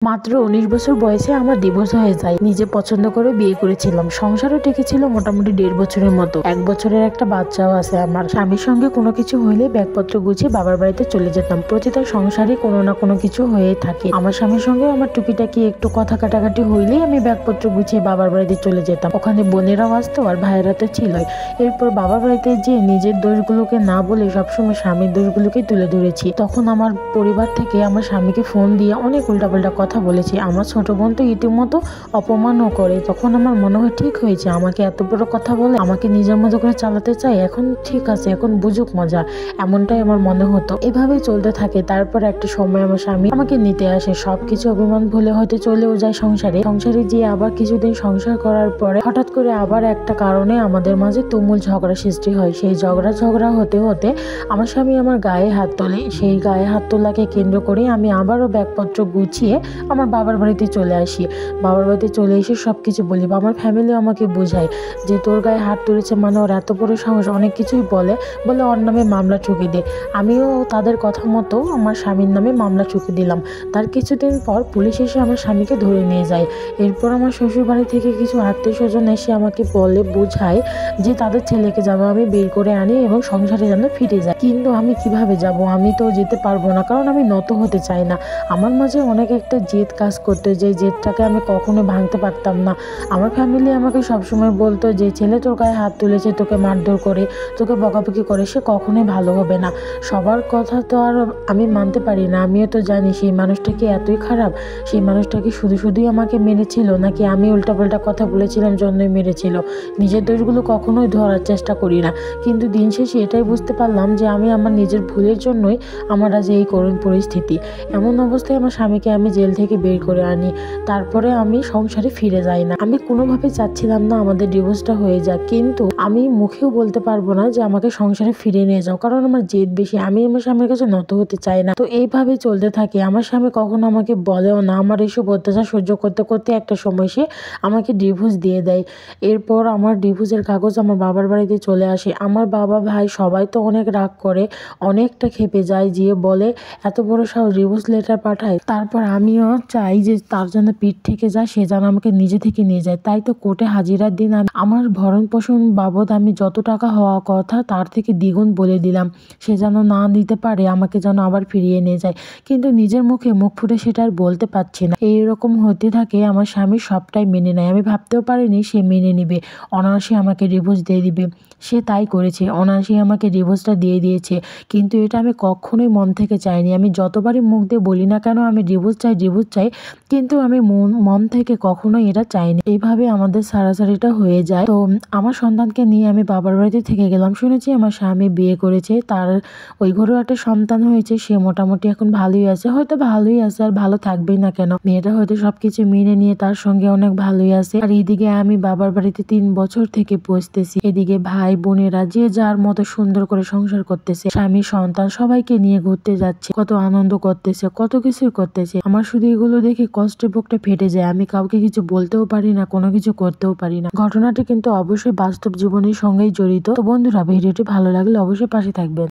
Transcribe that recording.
মাত্র ১৯ বছর বয়সে আমার ডিভোর্স হয়ে যায়। নিজে পছন্দ করে বিয়ে করেছিলাম। সংসারও টিকেছিল মোটামুটি ১.৫ বছরের মতো। ১ বছরের একটা বাচ্চাও আছে আমার। স্বামীর সঙ্গে কোনো কিছু হইলে ব্যাগপত্র গুছিয়ে বাবার বাড়িতে চলে যেতাম। প্রতিটা সংসারে কোনো না কোনো কিছু হয়ে থাকে। আমার স্বামীর সঙ্গে আমার টুকিটাকি একটু কথা কাটাকাটি হইলেই আমি ব্যাগপত্র গুছিয়ে বাবার বাড়িতে চলে যেতাম। ওখানে বোনেরাও আসতো আর ভাইয়েরা তো ছিলই। এরপর বাবার বাড়িতে যেয়ে নিজের দোষগুলোকে না বলে সবসময় স্বামীর দোষগুলোকে তুলে ধরেছি। তখন আমার পরিবার থেকে আমার স্বামীকে ফোন দিয়ে অনেক উল্টাপাল্টা কথা বলেছি। আমার ছোট বোন তো ইতিমধ্যে অপমানও করে। তখন আমার মনে হয় ঠিক হয়েছে, আমাকে এত বড় কথা বলে আমাকে নিজের মতো করে চালাতে চাই, এখন ঠিক আছে, এখন বুঝুক মজা, এমনটাই আমার মনে হতো। এভাবেই চলতে থাকে। তারপর একটা সময় আমার স্বামী আমাকে নিতে আসে। সবকিছু অভিমান ভুলে হয়তো চলেও যায় সংসারে গিয়ে আবার কিছুদিন সংসার করার পরে হঠাৎ করে আবার একটা কারণে আমাদের মাঝে তুমুল ঝগড়া সৃষ্টি হয়। সেই ঝগড়া হতে হতে আমার স্বামী আমার গায়ে হাত তোলে। সেই গায়ে হাত তোলাকে কেন্দ্র করে আমি আবারও ব্যাগপত্র গুছিয়ে আমার বাবার বাড়িতে চলে আসি। বাবার বাড়িতে চলে এসে সবকিছু বলি। আমার ফ্যামিলি আমাকে বোঝায় যে তোর গায়ে হাত তুলেছে মানে ওর এত বড় সাহস, অনেক কিছুই বলে ওর নামে মামলা ঠুকে দে। আমিও তাদের কথা মতো আমার স্বামীর নামে মামলা ঠুকে দিলাম। তার কিছুদিন পর পুলিশ এসে আমার স্বামীকে ধরে নিয়ে যায়। এরপর আমার শ্বশুর বাড়ি থেকে কিছু আত্মীয় স্বজন এসে আমাকে বোঝায় যে তাদের ছেলেকে যেন আমি বের করে আনি এবং সংসারে যেন ফিরে যায়। কিন্তু আমি কিভাবে যাব? আমি তো যেতে পারবো না, কারণ আমি নত হতে চাই না। আমার মাঝে অনেক একটা জেদ কাজ করতে, যে জেদটাকে আমি কখনো ভাঙতে পারতাম না। আমার ফ্যামিলি আমাকে সবসময় বলতো যে ছেলে তোর গায়ে হাত তুলেছে, তোকে মারধর করে, তোকে বকাবকি করে, সে কখনোই ভালো হবে না। সবার কথা তো আর আমি মানতে পারি না। আমিও তো জানি সেই মানুষটা কি এতই খারাপ, সেই মানুষটা কি শুধুই আমাকে মেরেছিল, নাকি আমি উল্টাপাল্টা কথা বলেছিলাম জন্যই মেরেছিল। নিজের দোষগুলো কখনোই ধরার চেষ্টা করি না, কিন্তু দিন শেষে এটাই বুঝতে পারলাম যে আমি আমার নিজের ভুলের জন্যই আমার আজ এই করুণ পরিস্থিতি। এমন অবস্থায় আমার স্বামীকে আমি জেল থেকে বের করে আনি। তারপরে আমি সংসারে ফিরে যাই না। আমি কোনোভাবে চাচ্ছিলাম না আমাদের ডিভোর্সটা হয়ে যাক, কিন্তু আমি মুখেও বলতে পারবো না যে আমাকে সংসারে ফিরে নিয়ে যাও, কারণ আমার জেদ বেশি। আমি আমার স্বামীর কাছে নত হতে চাই না। তো এইভাবে চলতে থাকে। আমার স্বামী কখনো আমাকে বলেও না। আমার এইসব অত্যাচার সহ্য করতে করতে একটা সময় সে আমাকে ডিভোর্স দিয়ে দেয়। এরপর আমার ডিভোর্সের কাগজ আমার বাবার বাড়িতে চলে আসে। আমার বাবা ভাই সবাই তো অনেক রাগ করে, অনেকটা ক্ষেপে যায়, গিয়ে বলে এত বড় সাহস, ডিভোর্স লেটার পাঠায়। তারপর আমিও চাই যে তার যেন পিঠ থেকে যায়, সে যেন আমাকে নিজে থেকে নিয়ে যায়। তাই তো কোর্টে হাজিরার দিন আমার ভরণ পোষণ বাবদ আমি যত টাকা হওয়া কথা তার থেকে দ্বিগুণ বলে দিলাম। সে যেন না দিতে পারে, আমাকে যেন আবার ফিরিয়ে নিয়ে যায়। কিন্তু নিজের মুখে মুখ ফুটে সেটা আর বলতে পারছি না। এইরকম হতে থাকে। আমার স্বামী সবটাই মেনে নেয়। আমি ভাবতেও পারিনি সে মেনে নিবে, অনায়াসে আমাকে ডিভোর্স দিয়ে দিবে। সে তাই করেছে, অনায়াসে আমাকে ডিভোর্সটা দিয়ে দিয়েছে। কিন্তু এটা আমি কখনোই মন থেকে চাইনি। আমি যতবারই মুখ দিয়ে বলি না কেন আমি ডিভোর্স চাই, কিন্তু আমি মন থেকে কখনোই এটা চাইনি। এইভাবে আমাদের সারাসারিটা হয়ে যায়। তো আমার সন্তানকে নিয়ে আমি বাবার বাড়িতে থেকে গেলাম। শুনেছি আমার স্বামী বিয়ে করেছে, তার ওই ঘরেও একটা সন্তান হয়েছে। সে মোটামুটি এখন ভালোই আছে, হয়তো ভালোই আছে, আর ভালো থাকবেই না কেন। মেয়েটা হয়তো সবকিছু মেনে নিয়ে তার সঙ্গে অনেক ভালোই আছে। আর এইদিকে আমি বাবার বাড়িতে 3 বছর থেকে পৌঁছতেছি। এদিকে ভাই বোনেরা যে যার মতো সুন্দর করে সংসার করতেছে, স্বামী সন্তান সবাইকে নিয়ে ঘুরতে যাচ্ছে, কত আনন্দ করতেছে, কত কিছুই করতেছে। আমার শুধু এগুলো দেখে কষ্টে বুকটা ফেটে যায়। আমি কাউকে কিছু বলতেও পারি না, কোনো কিছু করতেও পারি না। ঘটনাটি কিন্তু অবশ্যই বাস্তব জীবনের সঙ্গেই জড়িত। তো বন্ধুরা, ভিডিওটি ভালো লাগলে অবশ্যই পাশে থাকবেন।